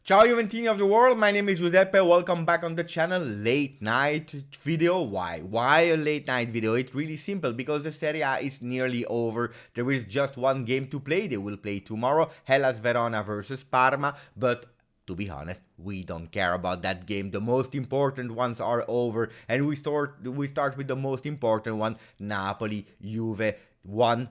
Ciao Juventini of the world, my name is Giuseppe, welcome back on the channel. Late night video. Why a late night video? It's really simple because the Serie A is nearly over. There is just one game to play. They will play tomorrow, Hellas Verona versus Parma, but to be honest, we don't care about that game. The most important ones are over, and we start with the most important one, Napoli Juve 1-0.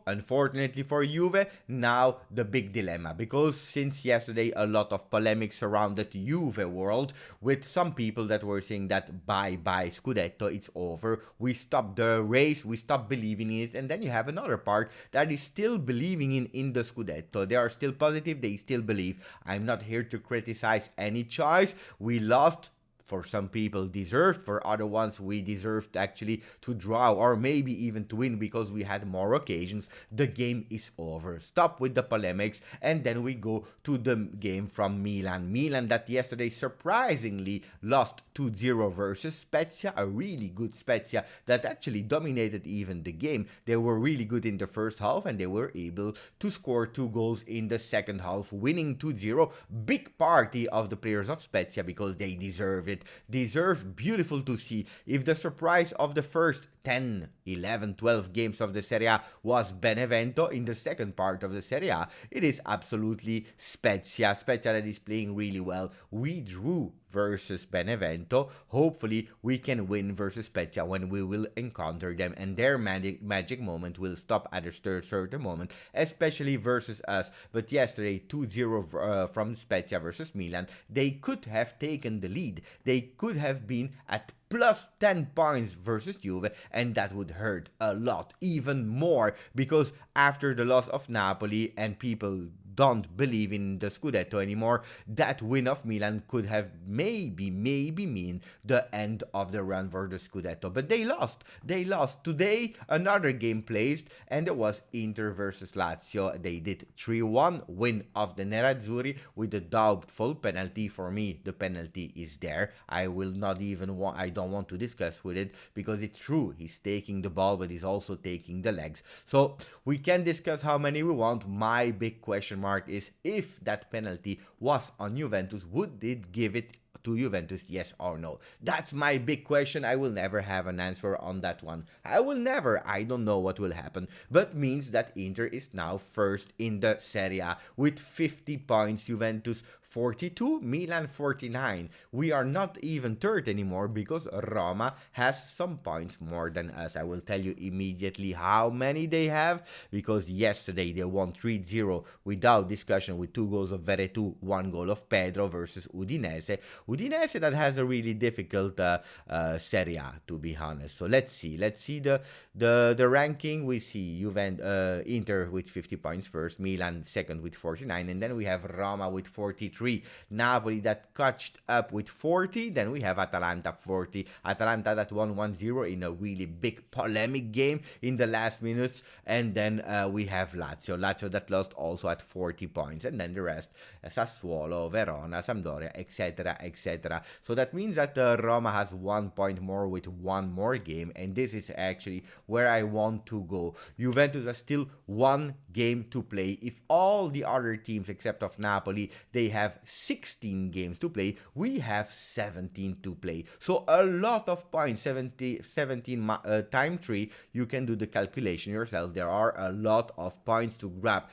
Unfortunately for Juve, now the big dilemma, because since yesterday a lot of polemic surrounded Juve world, with some people that were saying that bye Scudetto, it's over, we stop the race, we stop believing in it, and then you have another part that is still believing in the Scudetto. They are still positive, they still believe. I'm not here to criticize any choice. We lost, for some people deserved, for other ones we deserved actually to draw or maybe even to win because we had more occasions. The game is over. Stop with the polemics, and then we go to the game from Milan that yesterday surprisingly lost 2-0 versus Spezia, a really good Spezia that actually dominated even the game. They were really good in the first half and they were able to score 2 goals in the second half, winning 2-0. Big party of the players of Spezia because they deserve it. Deserved. Beautiful to see. If the surprise of the first 10, 11, 12 games of the Serie A was Benevento, in the second part of the Serie A, it is absolutely Spezia. Spezia that is playing really well. We drew versus Benevento. Hopefully we can win versus Spezia when we will encounter them, and their magic moment will stop at a certain moment, especially versus us. But yesterday 2-0 from Spezia versus Milan, they could have taken the lead. They could have been at plus 10 points versus Juve, and that would hurt a lot, even more, because after the loss of Napoli and people don't believe in the Scudetto anymore, that win of Milan could have maybe mean the end of the run for the Scudetto. But they lost. Today, another game placed, and it was Inter versus Lazio. They did 3-1, win of the Nerazzurri with a doubtful penalty. For me, the penalty is there. I don't want to discuss with it because it's true. He's taking the ball, but he's also taking the legs. So we can discuss how many we want. My big question mark is, if that penalty was on Juventus, would it give it to Juventus, yes or no? That's my big question. I will never have an answer on that one. I don't know what will happen, but means that Inter is now first in the Serie A with 50 points, Juventus 42, Milan 49. We are not even third anymore because Roma has some points more than us. I will tell you immediately how many they have, because yesterday they won 3-0 without discussion with 2 goals of Veretout, 1 goal of Pedro versus Udinese. Udinese that has a really difficult Serie A, to be honest. So let's see the ranking. We see Inter with 50 points first, Milan second with 49, and then we have Roma with 43. Napoli that caught up with 40. Then we have Atalanta 40. Atalanta that won 1-0 in a really big polemic game in the last minutes. And then we have Lazio that lost also at 40 points. And then the rest, Sassuolo, Verona, Sampdoria, etc. So that means that Roma has 1 point more with 1 more game. And this is actually where I want to go. Juventus has still 1 game to play. If all the other teams except of Napoli, they have 16 games to play, we have 17 to play. So a lot of points, 17 times 3, you can do the calculation yourself. There are a lot of points to grab,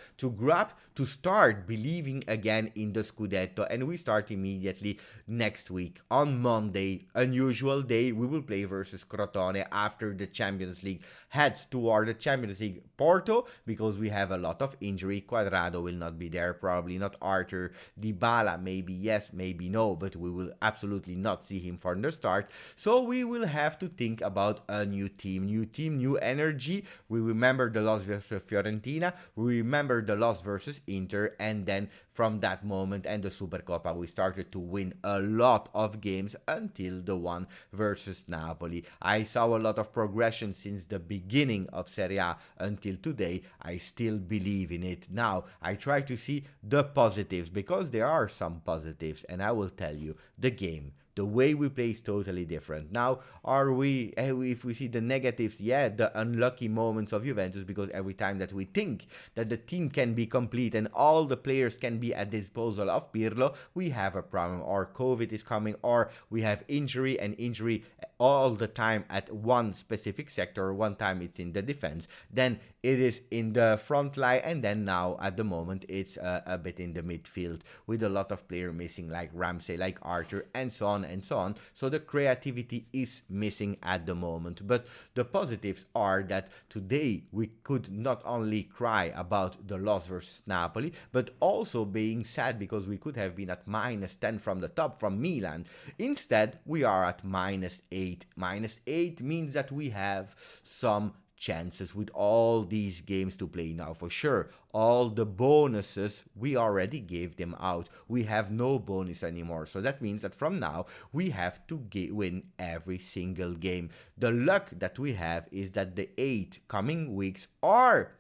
to start believing again in the Scudetto. And we start immediately next week on Monday, unusual day. We will play versus Crotone after the Champions League heads toward the Champions League Porto, because we have a lot of injury. Quadrado will not be there, probably not Arthur. Dybala, maybe yes, maybe no, but we will absolutely not see him from the start. So we will have to think about a new team, new energy. We remember the loss versus Fiorentina, we remember the loss versus Inter, and then from that moment and the Supercoppa, we started to win a lot of games until the one versus Napoli. I saw a lot of progression since the beginning of Serie A until today. I still believe in it. Now, I try to see the positives, because there are some positives, and I will tell you, the game The way we play is totally different. Now, if we see the negatives, yeah, the unlucky moments of Juventus, because every time that we think that the team can be complete and all the players can be at disposal of Pirlo, we have a problem. Or COVID is coming, or we have injury, and injury all the time at one specific sector. One time it's in the defense, then it is in the front line, and then now at the moment it's a bit in the midfield with a lot of players missing, like Ramsey, like Arthur, and so on and so on. So the creativity is missing at the moment. But the positives are that today we could not only cry about the loss versus Napoli, but also being sad because we could have been at -10 from the top from Milan. Instead, we are at -8. -8 means that we have some chances with all these games to play now. For sure, all the bonuses, we already gave them out. We have no bonus anymore. So that means that from now, we have to win every single game. The luck that we have is that the 8 coming weeks are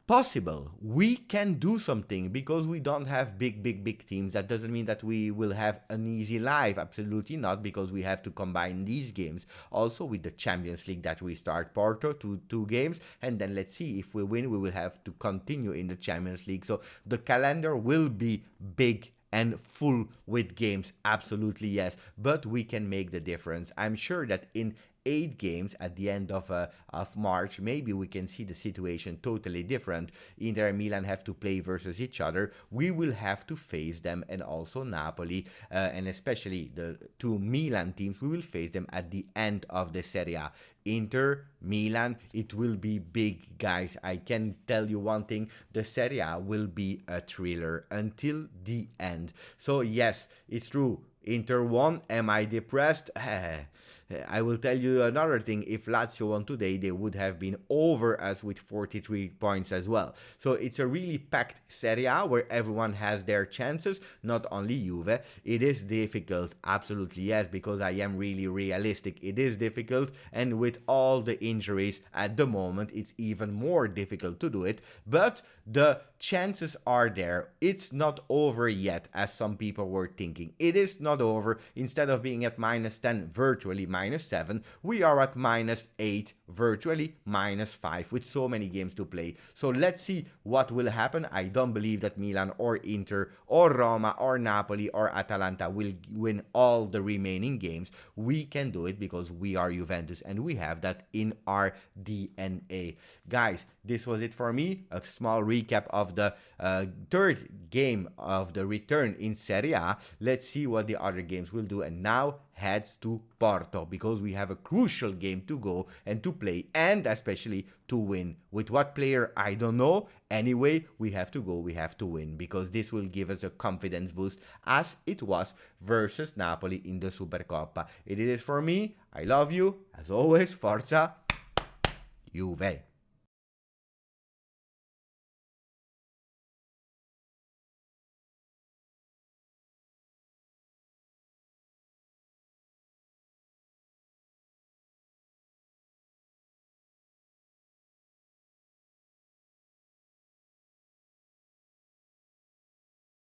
possible. We can do something because we don't have big teams. That doesn't mean that we will have an easy life. Absolutely not, because we have to combine these games also with the Champions League that we start Porto to 2 games, and then let's see if we win, we will have to continue in the Champions League. So the calendar will be big and full with games, absolutely yes, but we can make the difference. I'm sure that in 8 games at the end of March, maybe we can see the situation totally different. Inter and Milan have to play versus each other. We will have to face them, and also Napoli, and especially the 2 Milan teams, we will face them at the end of the Serie A. Inter, Milan, it will be big, guys. I can tell you one thing, the Serie A will be a thriller until the end. So yes, it's true. Inter won. Am I depressed? I will tell you another thing. If Lazio won today, they would have been over us with 43 points as well. So it's a really packed Serie A where everyone has their chances, not only Juve. It is difficult, absolutely yes, because I am really realistic. It is difficult, and with all the injuries at the moment, it's even more difficult to do it. But the chances are there. It's not over yet, as some people were thinking. It is not over. Instead of being at -10, virtually -7, we are at -8, virtually -5, with so many games to play. So let's see what will happen. I don't believe that Milan or Inter or Roma or Napoli or Atalanta will win all the remaining games. We can do it because we are Juventus and we have that in our DNA. Guys, this was it for me. A small recap of the third game of the return in Serie A. Let's see what the other games will do. And now heads to Porto, because we have a crucial game to go and to play, and especially to win. With what player, I don't know. Anyway, we have to go, we have to win, because this will give us a confidence boost as it was versus Napoli in the Supercoppa. It is for me. I love you. As always, Forza Juve.